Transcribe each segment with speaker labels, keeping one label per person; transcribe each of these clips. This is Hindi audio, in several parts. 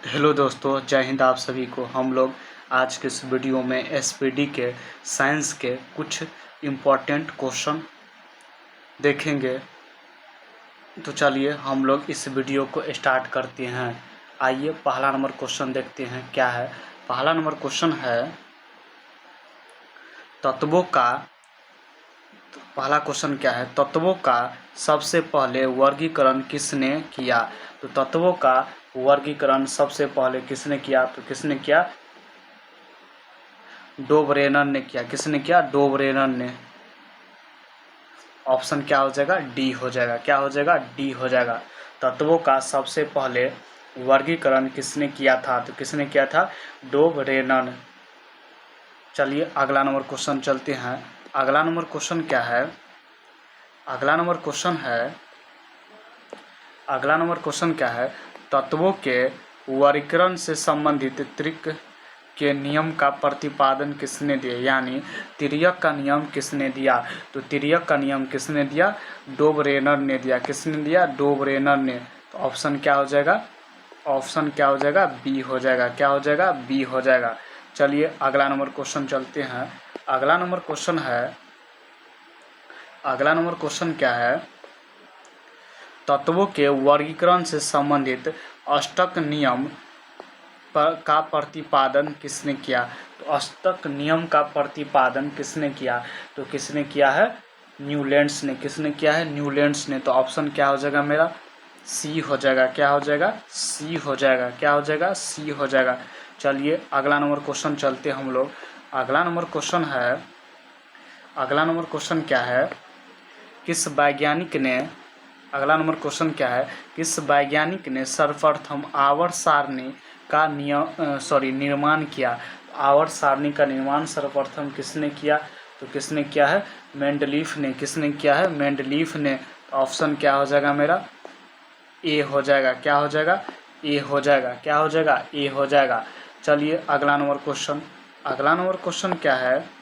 Speaker 1: हेलो दोस्तों, जय हिंद। आप सभी को हम लोग आज के इस वीडियो में एसपीडी के साइंस के कुछ इम्पोर्टेंट क्वेश्चन देखेंगे। तो चलिए हम लोग इस वीडियो को स्टार्ट करते हैं। आइए पहला नंबर क्वेश्चन देखते हैं क्या है। पहला नंबर क्वेश्चन है तत्वों का पहला क्वेश्चन क्या है, तत्वों का सबसे पहले वर्गीकरण किसने किया। तो तत्वों का वर्गीकरण सबसे पहले किसने किया, तो किसने किया, डोबरेनर ने किया। किसने किया, डोबरेनर ने। ऑप्शन क्या हो जाएगा, डी हो जाएगा। क्या हो जाएगा, डी हो जाएगा। तत्वों का सबसे पहले वर्गीकरण किसने किया था, तो किसने किया था, डोबरेनर। चलिए अगला नंबर क्वेश्चन चलते हैं। अगला नंबर क्वेश्चन क्या है, अगला नंबर क्वेश्चन क्या है, तत्वों के वर्गीकरण से संबंधित त्रिक के नियम का प्रतिपादन किसने दिया, यानी तिर्यक का नियम किसने दिया। तो तिर्यक का नियम किसने दिया, डोबरेनर ने दिया। किसने दिया, डोबरेनर ने। तो ऑप्शन क्या हो जाएगा, ऑप्शन क्या हो जाएगा, बी हो जाएगा। क्या हो जाएगा, बी हो जाएगा। चलिए अगला नंबर क्वेश्चन चलते हैं। अगला नंबर क्वेश्चन क्या है, तत्वों के वर्गीकरण से संबंधित अष्टक नियम का प्रतिपादन किसने किया। तो अष्टक नियम का प्रतिपादन किसने किया, तो किसने किया है, न्यूलैंड्स ने। किसने किया है, न्यूलैंड्स ने। तो ऑप्शन क्या हो जाएगा मेरा, सी हो जाएगा। क्या हो जाएगा, सी हो जाएगा। क्या हो जाएगा, सी हो जाएगा। चलिए अगला नंबर क्वेश्चन चलते हम लोग। अगला नंबर क्वेश्चन क्या है, किस वैज्ञानिक ने, अगला नंबर क्वेश्चन क्या है, किस वैज्ञानिक ने सर्वप्रथम आवर्त सारणी का निर्माण किया। आवर्त सारणी का निर्माण सर्वप्रथम किसने किया, तो किसने किया है, मेंडलीफ ने। किसने किया है, मेंडलीफ ने। ऑप्शन क्या हो जाएगा मेरा, ए हो जाएगा। क्या हो जाएगा, ए हो जाएगा। क्या हो जाएगा, ए हो जाएगा। चलिए अगला नंबर क्वेश्चन क्या है,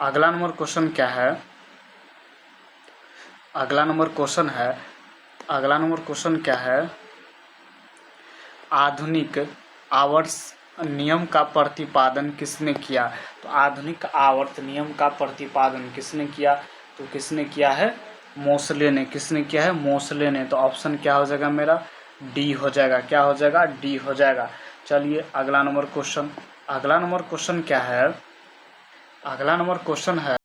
Speaker 1: अगला नंबर क्वेश्चन क्या है, आधुनिक आवर्त नियम का प्रतिपादन किसने किया। तो आधुनिक आवर्त नियम का प्रतिपादन किसने किया, तो किसने किया है, मोसले ने। किसने किया है, मोसले ने। तो ऑप्शन क्या हो जाएगा मेरा, डी हो जाएगा। क्या हो जाएगा, डी हो जाएगा। चलिए अगला नंबर क्वेश्चन है,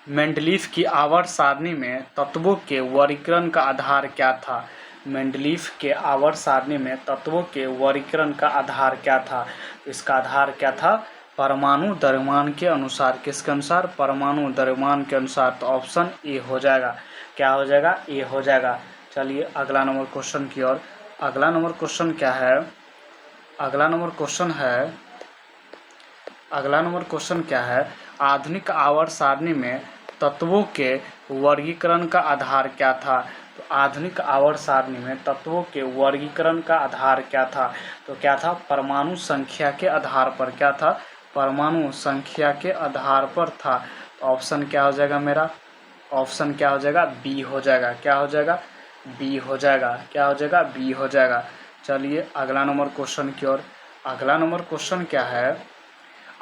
Speaker 1: मेंडलीफ की आवर्त सारणी में तत्वों के वर्गीकरण का आधार क्या था। मेंडलीफ के आवर्त सारणी में तत्वों के वर्गीकरण का आधार क्या था। इसका आधार क्या था, परमाणु द्रव्यमान के अनुसार। किसके अनुसार, परमाणु द्रव्यमान के अनुसार। तो ऑप्शन ए हो जाएगा। क्या हो जाएगा, ए हो जाएगा। चलिए अगला नंबर क्वेश्चन की ओर। अगला नंबर क्वेश्चन क्या है, आधुनिक आवर्त सारणी में तत्वों के वर्गीकरण का आधार क्या था। तो आधुनिक आवर्त सारणी में तत्वों के वर्गीकरण का आधार क्या था, तो क्या था, परमाणु संख्या के आधार पर। क्या था, परमाणु संख्या के आधार पर था। तो ऑप्शन क्या हो जाएगा मेरा, ऑप्शन क्या हो जाएगा, बी हो जाएगा। क्या हो जाएगा, बी हो जाएगा। क्या हो जाएगा, बी हो जाएगा। चलिए अगला नंबर क्वेश्चन की ओर। अगला नंबर क्वेश्चन क्या है,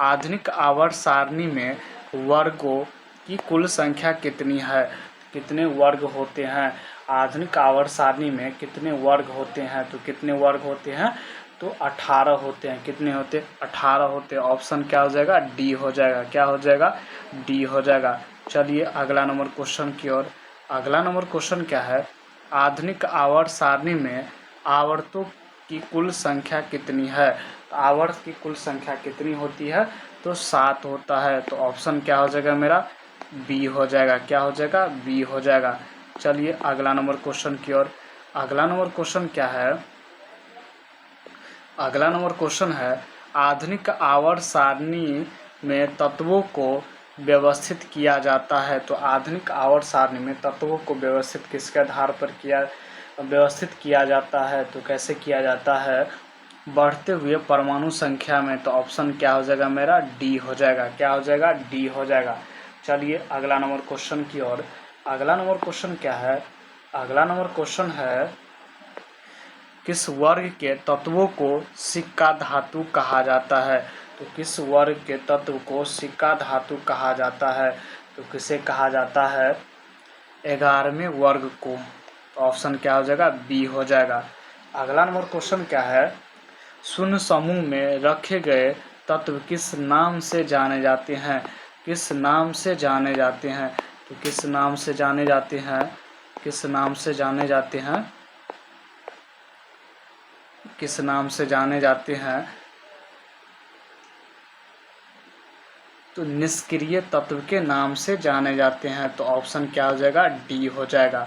Speaker 1: आधुनिक आवर्त सारणी में वर्गों की कुल संख्या कितनी है। कितने वर्ग होते हैं, आधुनिक आवर्त सारणी में कितने वर्ग होते हैं। तो कितने वर्ग होते हैं, तो 18 होते हैं। कितने होते, 18 होते हैं। ऑप्शन क्या हो जाएगा, डी हो जाएगा। क्या हो जाएगा, डी हो जाएगा। चलिए अगला नंबर क्वेश्चन की ओर। अगला नंबर क्वेश्चन क्या है, आधुनिक आवर्त सारणी में आवर्तों की कुल संख्या कितनी है। तो आवर्त की कुल संख्या कितनी होती है, तो 7 होता है। तो ऑप्शन क्या हो जाएगा मेरा, बी हो जाएगा। क्या हो जाएगा, बी हो जाएगा। चलिए अगला नंबर क्वेश्चन की ओर। अगला नंबर क्वेश्चन क्या है, अगला नंबर क्वेश्चन है, आधुनिक आवर्त सारणी में तत्वों को व्यवस्थित किया जाता है। तो आधुनिक आवर्त सारणी में तत्वों को व्यवस्थित किसके आधार पर किया व्यवस्थित किया जाता है, तो कैसे किया जाता है, बढ़ते हुए परमाणु संख्या में। तो ऑप्शन क्या हो जाएगा मेरा, डी हो जाएगा। क्या हो जाएगा, डी हो जाएगा। चलिए अगला नंबर क्वेश्चन की ओर। अगला नंबर क्वेश्चन क्या है, अगला नंबर क्वेश्चन है किस वर्ग के तत्वों को सिक्का धातु कहा जाता है। तो किस वर्ग के तत्व को सिक्का धातु कहा जाता है, तो किसे कहा जाता है, 11वें वर्ग को। तो ऑप्शन क्या हो जाएगा, बी हो जाएगा। अगला नंबर क्वेश्चन क्या है, शून्य समूह में रखे गए तत्व किस नाम से जाने जाते हैं, किस नाम से जाने जाते हैं। तो किस नाम से जाने जाते हैं, किस नाम से जाने जाते हैं, किस नाम से जाने जाते हैं, तो निष्क्रिय तत्व के नाम से जाने जाते हैं। तो ऑप्शन क्या हो जाएगा, डी हो जाएगा।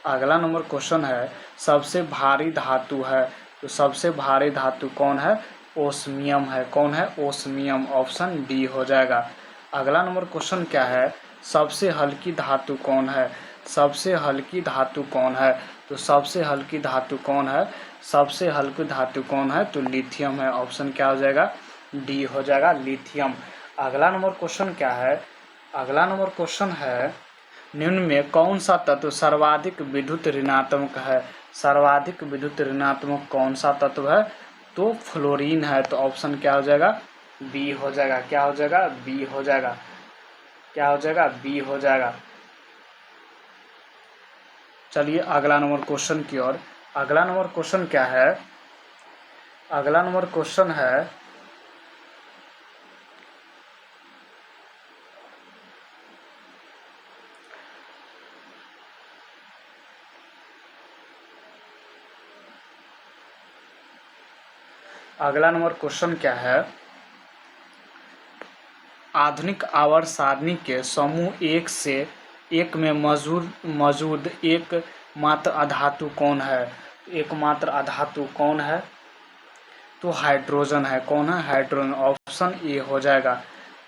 Speaker 1: अगला नंबर क्वेश्चन है सबसे भारी धातु है। तो सबसे भारी धातु कौन है, ओस्मियम है। कौन है, ओस्मियम। ऑप्शन डी हो जाएगा। अगला नंबर क्वेश्चन क्या है, सबसे हल्की धातु कौन है, सबसे हल्की धातु कौन है। तो सबसे हल्की धातु कौन है, सबसे हल्की धातु कौन है, तो लिथियम है। ऑप्शन क्या हो जाएगा, डी हो जाएगा, लिथियम। अगला नंबर क्वेश्चन क्या है, अगला नंबर क्वेश्चन है निम्न में कौन सा तत्व सर्वाधिक विद्युत ऋणात्मक है। सर्वाधिक विद्युत ऋणात्मक कौन सा तत्व है, तो फ्लोरीन है। तो ऑप्शन क्या हो जाएगा, बी हो जाएगा। क्या हो जाएगा, बी हो जाएगा। क्या हो जाएगा, बी हो जाएगा। चलिए अगला नंबर क्वेश्चन की ओर। अगला नंबर क्वेश्चन क्या है, अगला नंबर क्वेश्चन है अगला नंबर क्वेश्चन क्या है, आधुनिक आवर्त सारणी के समूह 1 से 1 में मौजूद एकमात्र अधातु कौन है। एकमात्र अधातु कौन है, तो हाइड्रोजन है। कौन है, हाइड्रोजन। ऑप्शन ए हो जाएगा।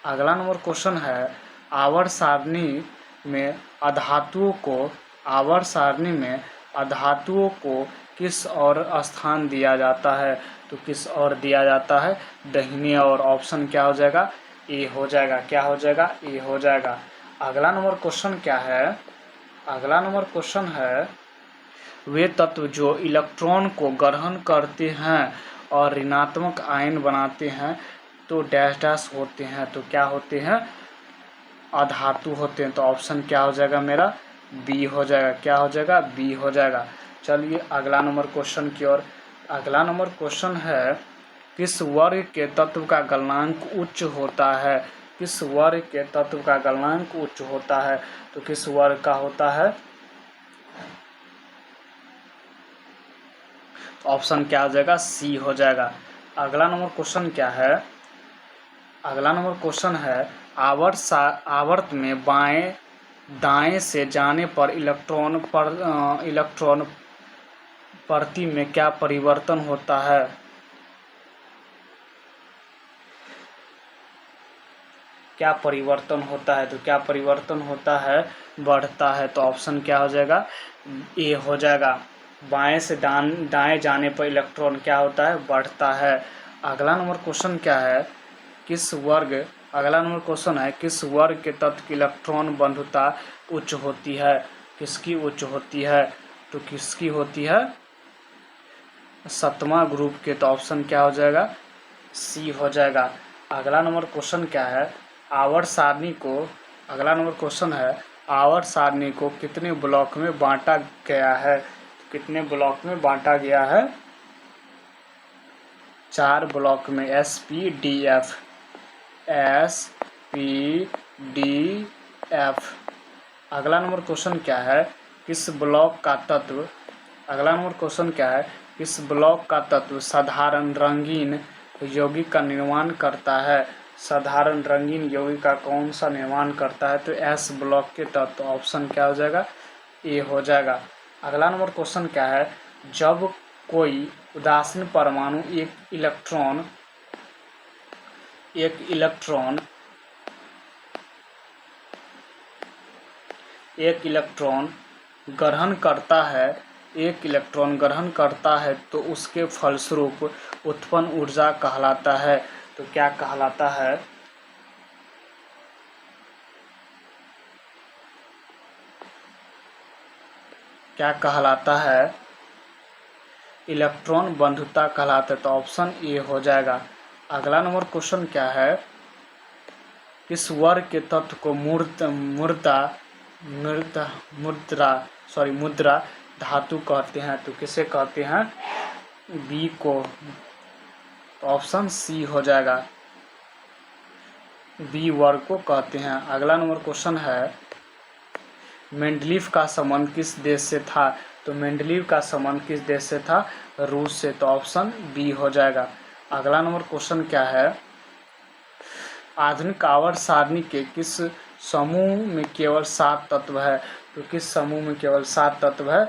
Speaker 1: अगला नंबर क्वेश्चन है आवर्त सारणी में अधातुओं को, आवर्त सारणी में अधातुओं को किस ओर स्थान दिया जाता है। तो किस ओर दिया जाता है, दाहिने ओर। ऑप्शन क्या हो जाएगा, ए हो जाएगा। क्या हो जाएगा, ए हो जाएगा। अगला नंबर क्वेश्चन क्या है, अगला नंबर क्वेश्चन है वे तत्व जो इलेक्ट्रॉन को ग्रहण करते हैं और ऋणात्मक आयन बनाते हैं तो डैश डैश होते हैं। तो क्या होते हैं, अधातु होते हैं। तो ऑप्शन क्या हो जाएगा मेरा, बी हो जाएगा। क्या हो जाएगा, बी हो जाएगा। चलिए अगला नंबर क्वेश्चन की ओर। अगला नंबर क्वेश्चन है किस वर्ग के तत्व का गलनांक उच्च होता है। किस वर्ग के तत्व का गलनांक उच्च होता है, तो किस वर्ग का होता है, ऑप्शन क्या हो जाएगा, सी हो जाएगा। अगला नंबर क्वेश्चन क्या है, अगला नंबर क्वेश्चन है आवर्त में बाएं दाएं से जाने पर इलेक्ट्रॉन प्रति में क्या परिवर्तन होता है। क्या परिवर्तन होता है, तो क्या परिवर्तन होता है, बढ़ता है। तो ऑप्शन क्या हो जाएगा, ए हो जाएगा। बाएं से दाएं जाने पर इलेक्ट्रॉन क्या होता है, बढ़ता है। अगला नंबर क्वेश्चन क्या है, किस वर्ग, अगला नंबर क्वेश्चन है किस वर्ग के तत्व की इलेक्ट्रॉन बंधुता उच्च होती है। किसकी उच्च होती है, तो किसकी होती है, 7वां ग्रुप के। तो ऑप्शन क्या हो जाएगा, सी हो जाएगा। अगला नंबर क्वेश्चन क्या है, आवर्त सारणी को, अगला नंबर क्वेश्चन है आवर्त सारणी को कितने ब्लॉक में बांटा गया है। कितने ब्लॉक में बांटा गया है, 4 ब्लॉक में। S P D F, S P D F. अगला नंबर क्वेश्चन क्या है, किस ब्लॉक का तत्व, अगला नंबर क्वेश्चन क्या है, किस ब्लॉक का तत्व साधारण रंगीन यौगिक का निर्माण करता है। साधारण रंगीन यौगिक का कौन सा निर्माण करता है, तो एस ब्लॉक के तत्व। ऑप्शन क्या हो जाएगा, ए हो जाएगा। अगला नंबर क्वेश्चन क्या है, जब कोई उदासीन परमाणु एक इलेक्ट्रॉन ग्रहण करता है एक इलेक्ट्रॉन ग्रहण करता है तो उसके फलस्वरूप उत्पन्न ऊर्जा कहलाता है। तो क्या कहलाता है? क्या कहलाता है? इलेक्ट्रॉन बंधुता कहलाता है। तो ऑप्शन ए हो जाएगा। अगला नंबर क्वेश्चन क्या है? किस वर्ग के तत्व को मुद्रा धातु कहते हैं? तो किसे कहते हैं? बी को। तो ऑप्शन सी हो जाएगा, बी वर्ग को कहते हैं। अगला नंबर क्वेश्चन है, मेंडलीव का संबंध किस देश से था? तो मेंडलीव का संबंध किस देश से था? रूस से। तो ऑप्शन बी हो जाएगा। अगला नंबर क्वेश्चन क्या है? आधुनिक आवर्त सारणी के किस समूह में केवल 7 तत्व है? तो किस समूह में केवल 7 तत्व है?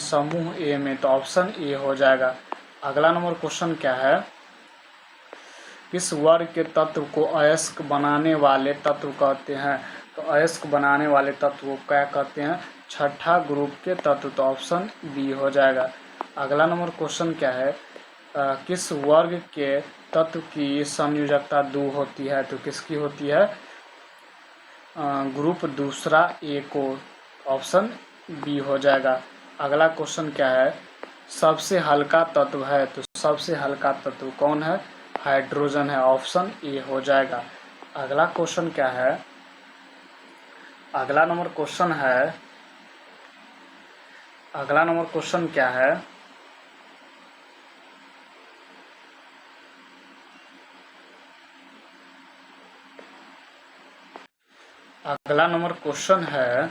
Speaker 1: समूह ए में। तो ऑप्शन ए हो जाएगा। अगला नंबर क्वेश्चन क्या है? किस वर्ग के तत्व को अयस्क बनाने वाले तत्व कहते हैं? तो अयस्क बनाने वाले तत्व को क्या कहते हैं? छठा ग्रुप के तत्व। तो ऑप्शन बी हो जाएगा। अगला नंबर क्वेश्चन क्या है? किस वर्ग के तत्व की संयोजकता 2 होती है? तो किसकी होती है? ग्रुप दूसरा ए को। ऑप्शन बी हो जाएगा। अगला क्वेश्चन क्या है? सबसे हल्का तत्व है। तो सबसे हल्का तत्व कौन है? हाइड्रोजन है। ऑप्शन ए हो जाएगा। अगला क्वेश्चन क्या है? अगला नंबर क्वेश्चन है, अगला नंबर क्वेश्चन क्या है? अगला नंबर क्वेश्चन है,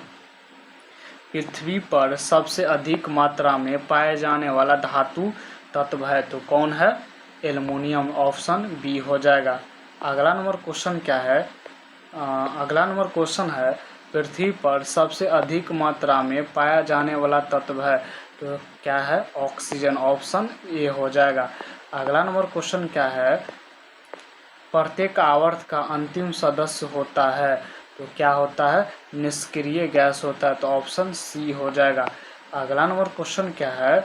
Speaker 1: पृथ्वी पर सबसे अधिक मात्रा में पाए जाने वाला धातु तत्व है। तो कौन है? एल्युमिनियम। ऑप्शन बी हो जाएगा। अगला नंबर क्वेश्चन क्या है? अगला नंबर क्वेश्चन है, पृथ्वी पर सबसे अधिक मात्रा में पाया जाने वाला तत्व है। तो क्या है? ऑक्सीजन। ऑप्शन ए हो जाएगा। अगला नंबर क्वेश्चन क्या है? प्रत्येक आवर्त का अंतिम सदस्य होता है। तो क्या होता है? निष्क्रिय गैस होता है। तो ऑप्शन सी हो जाएगा। अगला नंबर क्वेश्चन क्या है?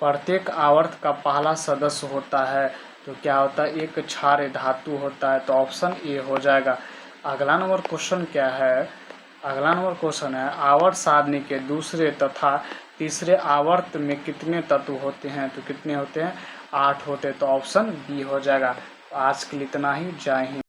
Speaker 1: प्रत्येक आवर्त का पहला सदस्य होता है। तो क्या होता है? एक क्षारीय धातु होता है। तो ऑप्शन ए हो जाएगा। अगला नंबर क्वेश्चन क्या है? अगला नंबर क्वेश्चन है, आवर्त सारणी के दूसरे तथा तीसरे आवर्त में कितने तत्व होते हैं? तो कितने होते हैं? 8 होते हैं। तो ऑप्शन बी हो जाएगा। आज के लिए इतना ही। जय हिंद।